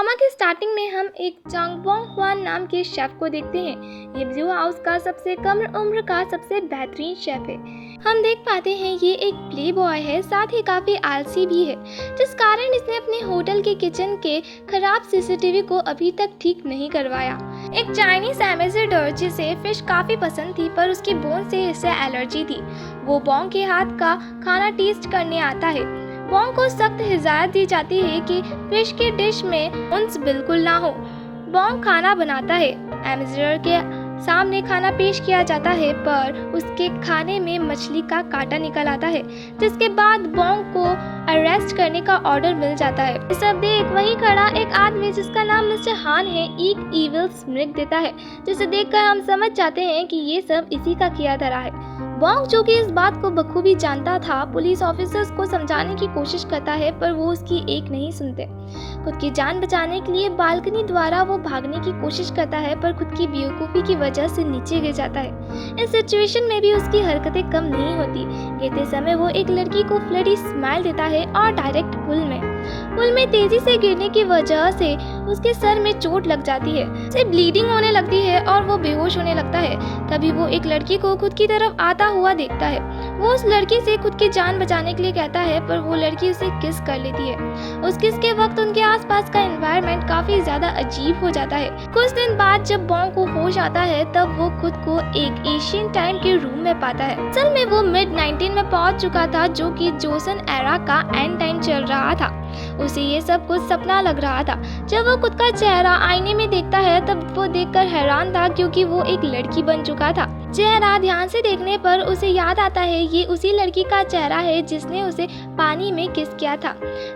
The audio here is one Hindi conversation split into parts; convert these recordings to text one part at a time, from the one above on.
ड्रामा के स्टार्टिंग में हम एक चांग वोंग ह्वान नाम के शेफ को देखते हैं। ये ब्लू हाउस का सबसे कम उम्र का सबसे बेहतरीन शेफ है। हम देख पाते हैं ये एक प्ले बॉय है, साथ ही काफ़ी आलसी भी है, जिस कारण इसने अपने होटल के किचन के खराब सीसीटीवी को अभी तक ठीक नहीं करवाया। एक चाइनीज एम्बेसडर जिसे फिश काफ़ी पसंद थी, पर उसकी बोन से इसे एलर्जी थी। वो वोंग के हाथ का खाना टेस्ट करने आता है। वोंग को सख्त हिदायत दी जाती है कि फिश की डिश में बोन्स बिल्कुल ना हो। वोंग खाना बनाता है। एम्बेसडर के सामने खाना पेश किया जाता है, पर उसके खाने में मछली का कांटा निकल आता है, जिसके बाद वोंग को अरेस्ट करने का ऑर्डर मिल जाता है। ये सब देख वहीं खड़ा एक आदमी जिसका नाम मिस्टर हान है, एक इविल स्मिक देता है, जिसे देखकर हम समझ जाते हैं कि ये सब इसी का किया धरा है। वोंग, जो कि इस बात को बखूबी जानता था, पुलिस ऑफिसर्स को समझाने की कोशिश करता है, पर वो उसकी एक नहीं सुनते। खुद की जान बचाने के लिए बालकनी द्वारा वो भागने की कोशिश करता है, पर खुद की बेवकूफ़ी की वजह से नीचे गिर जाता है। इस सिचुएशन में भी उसकी हरकतें कम नहीं होती। गिरते समय वो एक लड़की को फ्लडी स्माइल देता है और डायरेक्ट पुल में तेजी से गिरने की वजह से उसके सर में चोट लग जाती है। उसे ब्लीडिंग होने लगती है और वो बेहोश होने लगता है। तभी वो एक लड़की को खुद की तरफ आता हुआ देखता है। वो उस लड़की से खुद की जान बचाने के लिए कहता है, पर वो लड़की उसे किस कर लेती है। उस किस के वक्त उनके आसपास का एनवायरनमेंट काफी ज्यादा अजीब हो जाता है। कुछ दिन बाद जब वोंग को होश आता है, तब वो खुद को एक एशियन टाइम के रूम में पाता है। असल में वो मिड 19 में पहुंच चुका था, जो कि जोसन एरा का एंड टाइम चल रहा था। उसे ये सब कुछ सपना लग रहा था। जब वो खुद का चेहरा आईने में देखता है, तब वो देखकर हैरान था, क्योंकि वो एक लड़की बन चुका था। चेहरा ध्यान से देखने पर उसे याद आता है ये उसी लड़की का चेहरा है जिसने उसे पानी में किस किया था।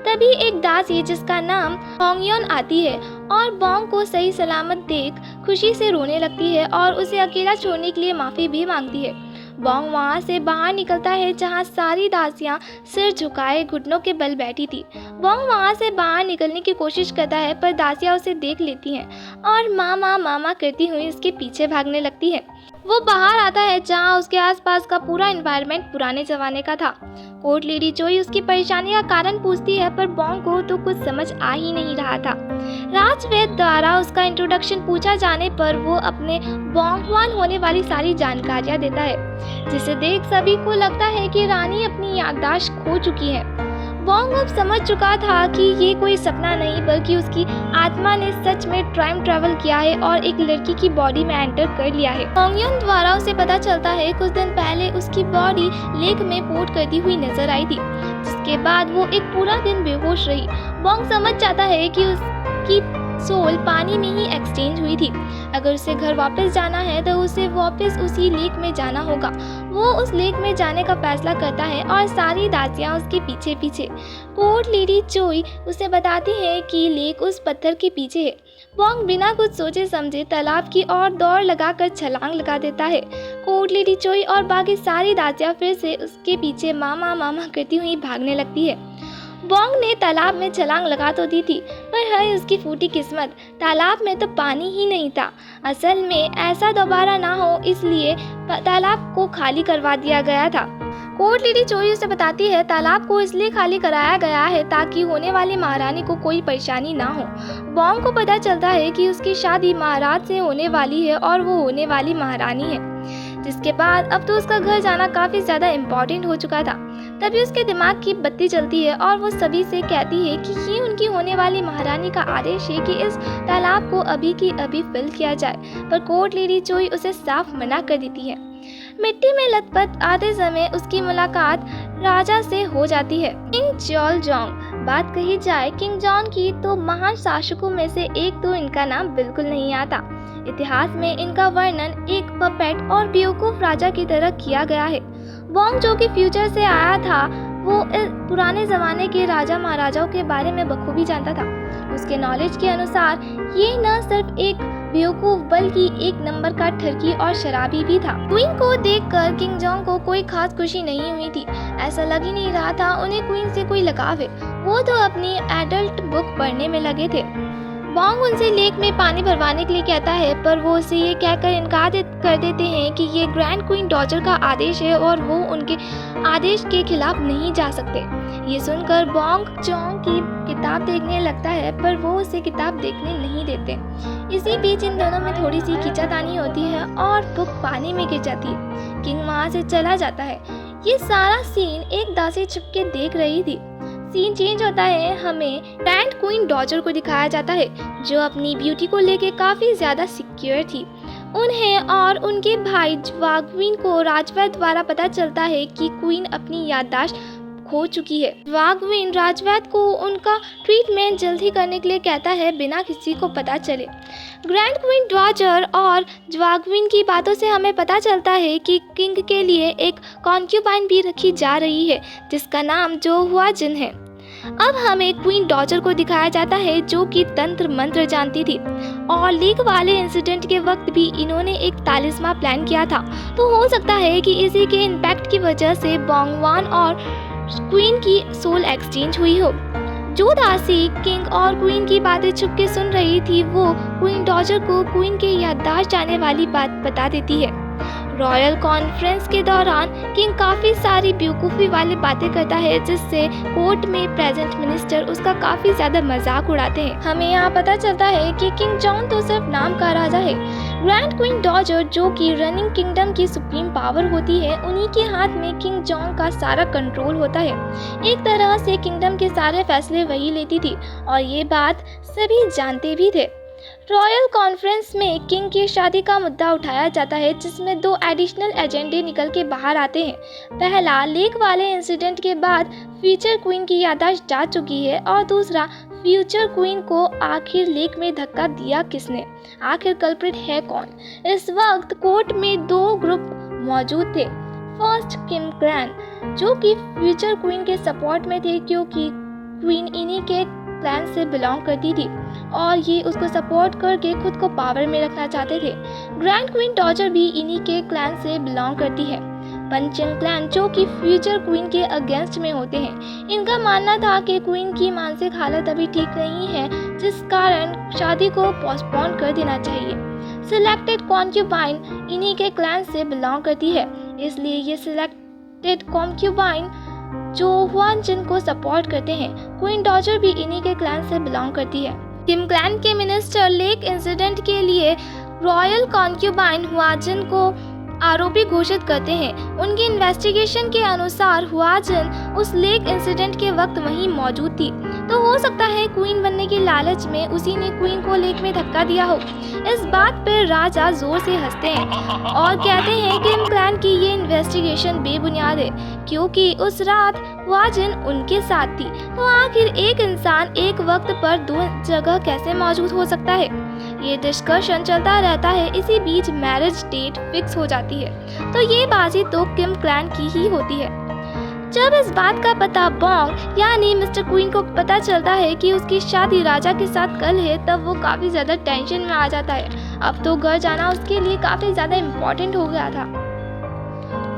तभी एक दासी जिसका नाम होंगयोन आती है और वोंग को सही सलामत देख खुशी से रोने लगती है और उसे अकेला छोड़ने के लिए माफी भी मांगती है। वोंग वहाँ से बाहर निकलता है, जहाँ सारी दासियाँ सिर झुकाए घुटनों के बल बैठी थी। वोंग वहाँ से बाहर निकलने की कोशिश करता है, पर दासियाँ उसे देख लेती हैं और मामा मामा करती हुई उसके पीछे भागने लगती है। वो बाहर आता है, जहाँ उसके आसपास का पूरा एनवायरनमेंट पुराने जमाने का था। कोर्ट लेडी चोई उसकी परेशानी का कारण पूछती है, पर वोंग को तो कुछ समझ आ ही नहीं रहा था। राजवैद्य द्वारा उसका इंट्रोडक्शन पूछा जाने पर वो अपने वोंग ह्वान होने वाली सारी जानकारियां देता है, जिसे देख सभी को लगता है कि रानी अपनी याददाश्त खो चुकी है। वोंग अब समझ चुका था कि ये कोई सपना नहीं, बल्कि उसकी आत्मा ने सच में टाइम ट्रैवल किया है और एक लड़की की बॉडी में एंटर कर लिया है। होंगयोन द्वारा उसे पता चलता है कुछ दिन पहले उसकी बॉडी लेक में पोर्ट करती हुई नजर आई थी, जिसके बाद वो एक पूरा दिन बेहोश रही। वोंग समझ जाता है कि उसकी सोल पानी में ही एक्सचेंज हुई थी। अगर उसे घर वापस जाना है तो उसे वापस उसी लेक में जाना होगा। वो उस लेक में जाने का फैसला करता है और सारी दासियां उसके पीछे पीछे। कोर्ट लेडी चोई उसे बताती है कि लेक उस पत्थर के पीछे है। वोंग बिना कुछ सोचे समझे तालाब की ओर दौड़ लगाकर छलांग लगा देता है। कोर्ट लेडी चोई और बाकी सारी दासियां फिर से उसके पीछे मामा मामा करती हुई भागने लगती है। वोंग ने तालाब में छलांग लगा तो दी थी, पर है उसकी फूटी किस्मत, तालाब में तो पानी ही नहीं था। असल में ऐसा दोबारा ना हो, इसलिए तालाब को खाली करवा दिया गया था। कोर्ट लेडी चोई उसे बताती है तालाब को इसलिए खाली कराया गया है ताकि होने वाली महारानी को कोई परेशानी ना हो। वोंग को पता चलता है कि उसकी शादी महाराज से होने वाली है और वो होने वाली महारानी है, जिसके बाद अब तो उसका घर जाना काफ़ी ज़्यादा इम्पोर्टेंट हो चुका था। तभी उसके दिमाग की बत्ती जलती है और वो सभी से कहती है कि ये उनकी होने वाली महारानी का आदेश है कि इस तालाब को अभी की अभी फिल किया जाए, पर कोर्ट लेडी चोई उसे साफ मना कर देती है। मिट्टी में लथपथ आते समय उसकी मुलाकात राजा से हो जाती है, किंग जॉल जोंग। बात कही जाए किंग जॉन की, तो महान शासकों में से एक तो इनका नाम बिल्कुल नहीं आता। इतिहास में इनका वर्णन एक पपेट और बेवकूफ राजा की तरह किया गया है। वोंग, जो कि फ्यूचर से आया था, वो पुराने ज़माने के राजा महाराजाओं के बारे में बखूबी जानता था। उसके नॉलेज के अनुसार ये न सिर्फ एक बेवकूफ बल्कि एक नंबर का ठरकी और शराबी भी था। क्वीन को देखकर किंग जॉन्ग को कोई खास खुशी नहीं हुई थी। ऐसा लग ही नहीं रहा था उन्हें क्वीन से कोई लगाव है। वो तो अपनी एडल्ट बुक पढ़ने में लगे थे। बोंग उनसे लेक में पानी भरवाने के लिए कहता है, पर वो उसे ये कहकर कर देते हैं कि ये ग्रैंड क्वीन डॉजर का आदेश है और वो उनके आदेश के खिलाफ नहीं जा सकते। ये सुनकर बोंग जोंग की किताब देखने लगता है, पर वो उसे किताब देखने नहीं देते। इसी बीच इन दोनों में थोड़ी सी खींचातानी होती है और बुक पानी में गिर जाती है। किंग वहाँ से चला जाता है। ये सारा सीन एक दासी छुपके देख रही थी। सीन चेंज होता है, हमें ग्रैंड क्वीन डॉजर को दिखाया जाता है, जो अपनी ब्यूटी को लेके काफ़ी ज़्यादा सिक्योर थी। उन्हें और उनके भाई ज्वागविन को राजवैद्य द्वारा पता चलता है कि क्वीन अपनी याददाश्त खो चुकी है। ज्वागविन राजवैद्य को उनका ट्रीटमेंट जल्दी करने के लिए कहता है, बिना किसी को पता चले। ग्रैंड क्वीन डॉजर और ज्वागविन की बातों से हमें पता चलता है कि किंग के लिए एक कॉन्क्यूबाइन भी रखी जा रही है, जिसका नाम जो हुआ जिन है। अब हमें क्वीन डॉजर को दिखाया जाता है, जो कि तंत्र मंत्र जानती थी, और लीक वाले इंसिडेंट के वक्त भी इन्होंने एक तालिस्मा प्लान किया था। तो हो सकता है कि इसी के इम्पैक्ट की वजह से बोंगवान और क्वीन की सोल एक्सचेंज हुई हो। जो दासी किंग और क्वीन की बातें छुप के सुन रही थी, वो क्वीन डॉजर को क्वीन के याददाश्त जाने वाली बात बता देती है। रॉयल कॉन्फ्रेंस के दौरान किंग काफ़ी सारी बेवकूफ़ी वाली बातें करता है, जिससे कोर्ट में प्रेजेंट मिनिस्टर उसका काफ़ी ज़्यादा मजाक उड़ाते हैं। हमें यहाँ पता चलता है कि किंग जॉन तो सिर्फ नाम का राजा है। ग्रैंड क्वीन डॉजर, जो कि रनिंग किंगडम की सुप्रीम पावर होती है, उन्हीं के हाथ में किंग जॉन का सारा कंट्रोल होता है। एक तरह से किंगडम के सारे फैसले वही लेती थी, और ये बात सभी जानते भी थे। रॉयल कॉन्फ्रेंस में किंग की शादी का मुद्दा उठाया जाता है, जिसमें 2 एडिशनल एजेंडे निकल के बाहर आते हैं। पहला, लेक वाले इंसिडेंट के बाद फ्यूचर क्वीन की याददाश्त जा चुकी है, और दूसरा, फ्यूचर क्वीन को आखिर लेक में धक्का दिया किसने, आखिर कल्प्रिट है कौन। इस वक्त कोर्ट में 2 ग्रुप मौजूद थे। फर्स्ट, किम क्लैन, जो कि फ्यूचर क्वीन के सपोर्ट में थे, क्योंकि क्वीन इन्हीं के क्लैन से बिलोंग करती थी और ये उसको सपोर्ट करके खुद को पावर में रखना चाहते थे। ग्रैंड क्वीन डॉजर भी इन्हीं के क्लैन से बिलोंग करती है। पंचिंग क्लैन, जो कि फ्यूचर क्वीन के अगेंस्ट में होते हैं। इनका मानना था कि क्वीन की मानसिक हालत अभी ठीक नहीं है, जिस कारण शादी को पोस्टपोन कर देना चाहिए। सिलेक्टेड कॉन्क्यूबाइन इन्हीं के क्लैन से बिलोंग करती है, इसलिए ये सिलेक्टेड कॉन्क्यूबाइन जो हुआन जिन को सपोर्ट करते हैं। क्वीन डॉजर भी इन्हीं के क्लैन से बिलोंग करती है। किम क्लैन के मिनिस्टर लेक इंसिडेंट के लिए रॉयल कॉन्क्यूबाइन हुआ जिन को आरोपी घोषित करते हैं। उनकी इन्वेस्टिगेशन के अनुसार हुआ जिन उस लेक इंसिडेंट के वक्त वहीं मौजूद थी, तो हो सकता है क्वीन बनने के लालच में उसी ने क्वीन को लेक में धक्का दिया हो। इस बात पर राजा जोर से हंसते हैं और कहते हैं कि किम क्लैन की ये इन्वेस्टिगेशन बेबुनियाद है, क्योंकि उस रात हुआ जिन उनके साथ थी। तो आखिर एक इंसान एक वक्त पर 2 जगह कैसे मौजूद हो सकता है? ये डिस्कशन चलता रहता है। इसी बीच मैरिज डेट फिक्स हो जाती है, तो ये बाजी तो किम क्लैन की ही होती है। जब इस बात का पता बोंग यानी मिस्टर क्वीन को पता चलता है कि उसकी शादी राजा के साथ कल है, तब वो काफ़ी ज़्यादा टेंशन में आ जाता है। अब तो घर जाना उसके लिए काफ़ी ज़्यादा इम्पोर्टेंट हो गया था।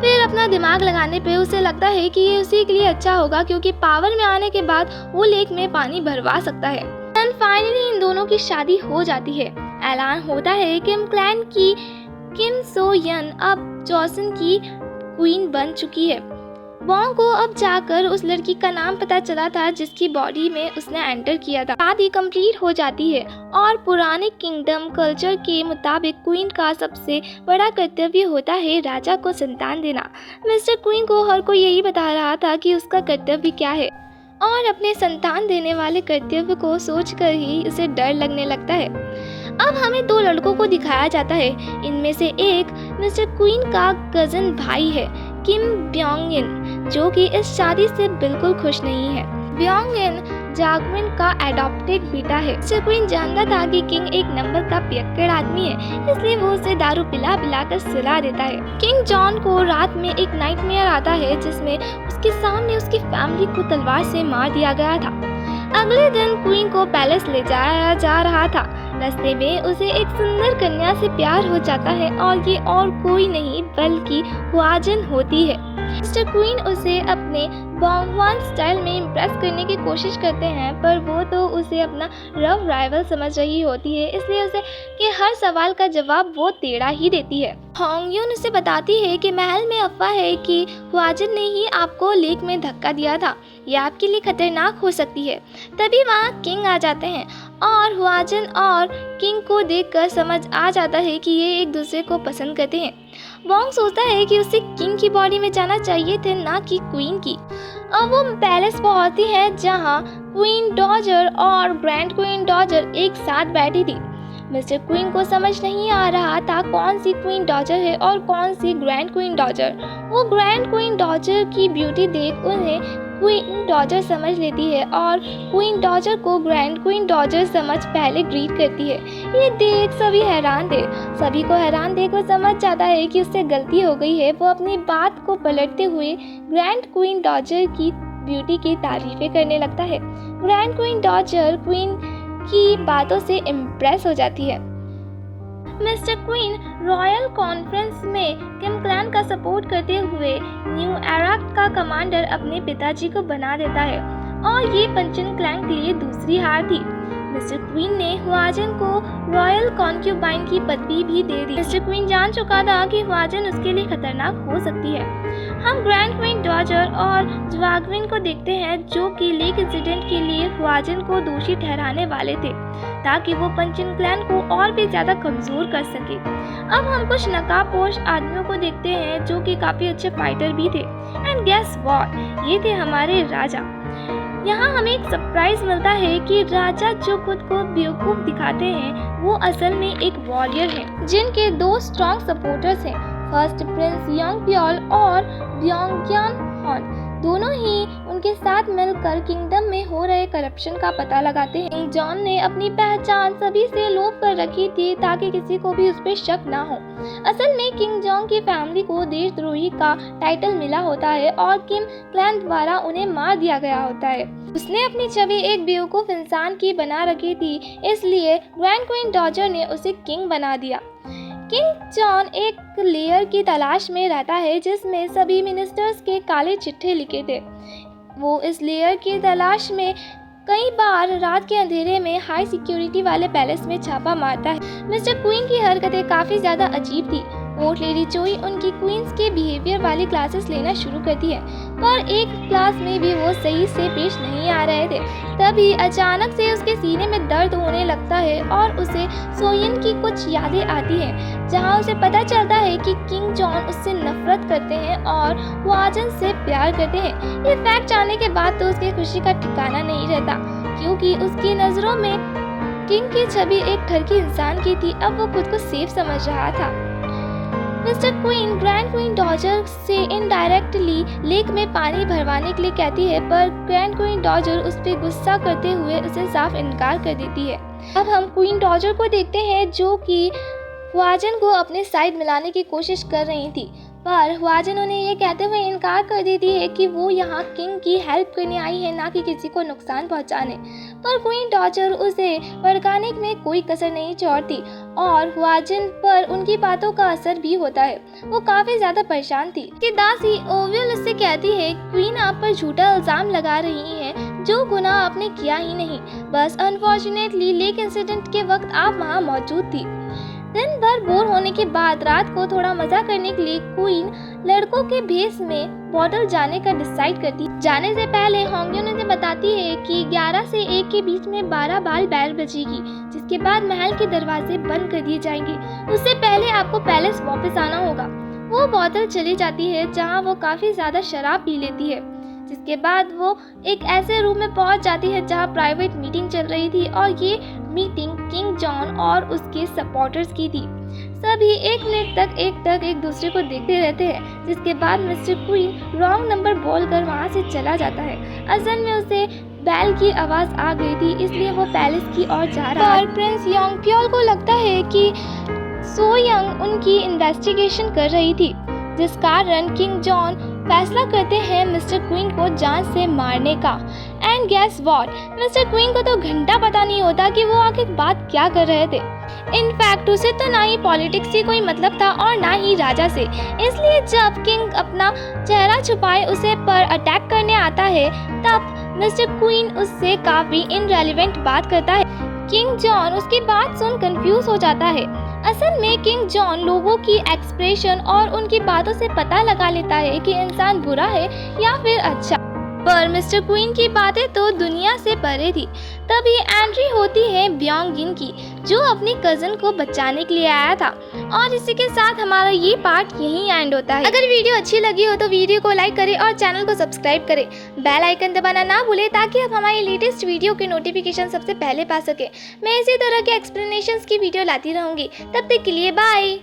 फिर अपना दिमाग लगाने पे उसे लगता है कि ये उसी के लिए अच्छा होगा, क्योंकि पावर में आने के बाद वो लेक में पानी भरवा सकता है। एंड फाइनली इन दोनों की शादी हो जाती है। ऐलान होता है किम क्लैन की किम सो यन अब जॉसन की क्वीन बन चुकी है। बोंग को अब जाकर उस लड़की का नाम पता चला था जिसकी बॉडी में उसने एंटर किया था। शादी कंप्लीट हो जाती है और पुराने किंगडम कल्चर के मुताबिक क्वीन का सबसे बड़ा कर्तव्य होता है राजा को संतान देना। मिस्टर क्वीन को हर कोई यही बता रहा था कि उसका कर्तव्य क्या है, और अपने संतान देने वाले कर्तव्य को सोचकर ही उसे डर लगने लगता है। अब हमें 2 लड़कों को दिखाया जाता है। इनमें से एक मिस्टर क्वीन का कजिन भाई है, किम ब्योंगिन, जो कि इस शादी से बिल्कुल खुश नहीं है। ब्योंगिन जागविन का एडॉप्टेड बेटा है। मिस्टर क्वीन जानता था कि किंग एक नंबर का पियक्कड़ आदमी है, इसलिए वो उसे दारू पिला कर सुला देता है। किंग जॉन को रात में एक नाइटमेयर आता है, जिसमें उसके सामने उसकी फैमिली को तलवार से मार दिया गया था। अगले दिन क्वीन को पैलेस ले जाया जा रहा था। रास्ते में उसे एक सुंदर कन्या से प्यार हो जाता है, और ये और कोई नहीं बल्कि हुआजिन होती है। मिस्टर क्वीन उसे अपने बॉन्गवान स्टाइल में इम्प्रेस करने की कोशिश करते हैं, पर वो तो उसे अपना रफ राइवल समझ रही होती है, इसलिए उसे के हर सवाल का जवाब वो टेढ़ा ही देती है। होंगयून उसे बताती है कि महल में अफवाह है कि ह्वाजन ने ही आपको लेक में धक्का दिया था, यह आपके लिए खतरनाक हो सकती है। तभी वहाँ किंग आ जाते हैं और ह्वाजन और किंग को देखकर समझ आ जाता है कि ये एक दूसरे को पसंद करते हैं। वोंग सोचता है कि उसे किंग की बॉडी में जाना चाहिए थे, ना कि क्वीन की। अब वो पैलेस पहुंचती है जहां क्वीन डॉजर और ग्रैंड क्वीन डॉजर एक साथ बैठी थी। मिस्टर क्वीन को समझ नहीं आ रहा था कौन सी क्वीन डॉजर है और कौन सी ग्रैंड क्वीन डॉजर। वो ग्रैंड क्वीन डॉजर की ब्यूटी देख उन्हें क्वीन डॉजर समझ लेती है और क्वीन डॉजर को ग्रैंड क्वीन डॉजर समझ पहले ग्रीट करती है। ये देख सभी हैरान थे। सभी को हैरान देख वो समझ जाता है कि उससे गलती हो गई है। वो अपनी बात को पलटते हुए ग्रैंड क्वीन डॉजर की ब्यूटी की तारीफें करने लगता है। ग्रैंड क्वीन डॉजर क्वीन की बातों से इम्प्रेस हो जाती है। मिस्टर क्वीन रॉयल कॉन्फ्रेंस में किम क्लैन का सपोर्ट करते हुए न्यू एराक का कमांडर अपने पिताजी को बना देता है और ये पंचन क्लैन के लिए दूसरी हार थी। मिस्टर क्वीन ने ह्वाजन को रॉयल कॉन्क्यूबाइन की पदवी भी दे दी। मिस्टर क्वीन जान चुका था कि ह्वाजन उसके लिए खतरनाक हो सकती है। हम ग्रैंड क्वीन डॉजर और ज्वाग्विन को देखते हैं जो कि लेक इंसिडेंट के लिए ह्वाजन को दोषी ठहराने वाले थे ताकि वो पंचन क्लैन को और भी ज्यादा कमजोर कर सके। अब हम कुछ नकाबपोश आदमियों को देखते हैं जो कि काफी अच्छे फाइटर भी थे। एंड गेस व्हाट, ये थे हमारे राजा। यहाँ हमें एक सरप्राइज मिलता है कि राजा जो खुद को बेवकूफ दिखाते हैं वो असल में एक वॉरियर हैं, जिनके दो स्ट्रॉन्ग सपोर्टर्स हैं। फर्स्ट प्रिंस योंगप्योल और ब्योंगयान हॉन। दोनों ही उनके साथ मिलकर किंगडम में हो रहे करप्शन का पता लगाते हैं। किंग जॉन ने अपनी पहचान सभी से लुप्त कर रखी थी ताकि किसी को भी उस पर शक ना हो। असल में किंग जॉन की फैमिली को देशद्रोही का टाइटल मिला होता है और किम क्लैन द्वारा उन्हें मार दिया गया होता है। उसने अपनी छवि एक बेवकूफ इंसान की बना रखी थी, इसलिए ग्रैंड क्वीन डॉजर ने उसे किंग बना दिया। किंग जॉन एक लेयर की तलाश में रहता है जिसमें सभी मिनिस्टर्स के काले चिट्ठे लिखे थे। वो इस लेयर की तलाश में कई बार रात के अंधेरे में हाई सिक्योरिटी वाले पैलेस में छापा मारता है। मिस्टर क्वीन की हरकतें काफ़ी ज़्यादा अजीब थी। कोर्ट लेडी चोई उनकी क्वींस के बिहेवियर वाली क्लासेस लेना शुरू करती है, पर एक क्लास में भी वो सही से पेश नहीं आ रहे थे। तभी अचानक से उसके सीने में दर्द होने लगता है और उसे सोयन की कुछ यादें आती हैं, जहां उसे पता चलता है कि किंग जॉन उससे नफरत करते हैं और ह्वाजन से प्यार करते हैं। ये फैक्ट जानने के बाद तो उसकी खुशी का ठिकाना नहीं रहता, क्योंकि उसकी नज़रों में किंग की छवि एक ठरकी इंसान की थी। अब वो खुद को सेफ समझ रहा था। Mister queen grand queen Dodger से इनडायरेक्टली लेक में पानी भरवाने के लिए कहती है, पर ग्रैंड क्वीन डॉजर उस पर गुस्सा करते हुए उसे साफ इनकार कर देती है। अब हम क्वीन डॉजर को देखते हैं जो कि ह्वाजन को अपने साइड मिलाने की कोशिश कर रही थी, पर ह्वाजन उन्हें ये कहते हुए इनकार कर देती है कि वो यहाँ किंग की हेल्प करने आई है, ना कि किसी को नुकसान पहुँचाने। पर क्वीन डॉजर उसे भड़काने में कोई कसर नहीं छोड़ती और ह्वाजन पर उनकी बातों का असर भी होता है। वो काफ़ी ज़्यादा परेशान थी। कि दासी ओवियल उससे कहती है, क्वीन आप पर झूठा इल्ज़ाम लगा रही है जो गुनाह आपने किया ही नहीं, बस अनफॉर्चुनेटली लेक इंसिडेंट के वक्त आप वहाँ मौजूद थी। दिन भर बोर होने के बाद रात को थोड़ा मजा करने के लिए क्वीन लड़कों के भेष में बॉर्डर जाने का डिसाइड करती। जाने से पहले होंगयून उसे बताती है कि 11 से 1 के बीच में 12 बाल बैल बजेगी, जिसके बाद महल के दरवाजे बंद कर दिए जाएंगे। उससे पहले आपको पैलेस वापस आना होगा। वो बॉर्डर चली जाती है जहाँ वो काफ़ी ज़्यादा शराब पी लेती है, जिसके बाद वो एक ऐसे रूम में पहुंच जाती है जहां प्राइवेट मीटिंग चल रही थी और ये मीटिंग किंग जॉन और उसके सपोर्टर्स की थी। सभी 1 मिनट तक एक दूसरे को देखते रहते हैं, जिसके बाद मिस्टर क्वीन रॉन्ग नंबर बोलकर वहां से चला जाता है। असल में उसे बैल की आवाज़ आ गई थी, इसलिए वो पैलेस की ओर जा रहा है। प्रिंस योंगप्योल को लगता है कि सो यंग उनकी इन्वेस्टिगेशन कर रही थी, जिस कारण किंग जॉन फैसला करते हैं मिस्टर क्वीन को जान से मारने का। And guess what, mister queen को तो घंटा पता नहीं होता कि वो आखिर बात क्या कर रहे थे। इनफैक्ट उसे तो ना ही पॉलिटिक्स से कोई मतलब था और ना ही राजा से। इसलिए जब किंग अपना चेहरा छुपाए उसे पर अटैक करने आता है तब मिस्टर क्वीन उससे काफ़ी इनरेलेवेंट बात करता है। किंग जॉन उसकी बात सुन कंफ्यूज हो जाता है। असल में किंग जॉन लोगों की एक्सप्रेशन और उनकी बातों से पता लगा लेता है कि इंसान बुरा है या फिर अच्छा। पर मिस्टर क्वीन की बातें तो दुनिया से परे थी। तभी एंट्री होती है ब्योंगिन की, जो अपनी कजन को बचाने के लिए आया था। और इसी के साथ हमारा ये पार्ट यहीं एंड होता है। अगर वीडियो अच्छी लगी हो तो वीडियो को लाइक करें और चैनल को सब्सक्राइब करें। बेल आइकन दबाना ना भूलें ताकि आप हमारी लेटेस्ट वीडियो की नोटिफिकेशन सबसे पहले पा सके। मैं इसी तरह के एक्सप्लेनेशंस की वीडियो लाती रहूंगी। तब तक के लिए बाय।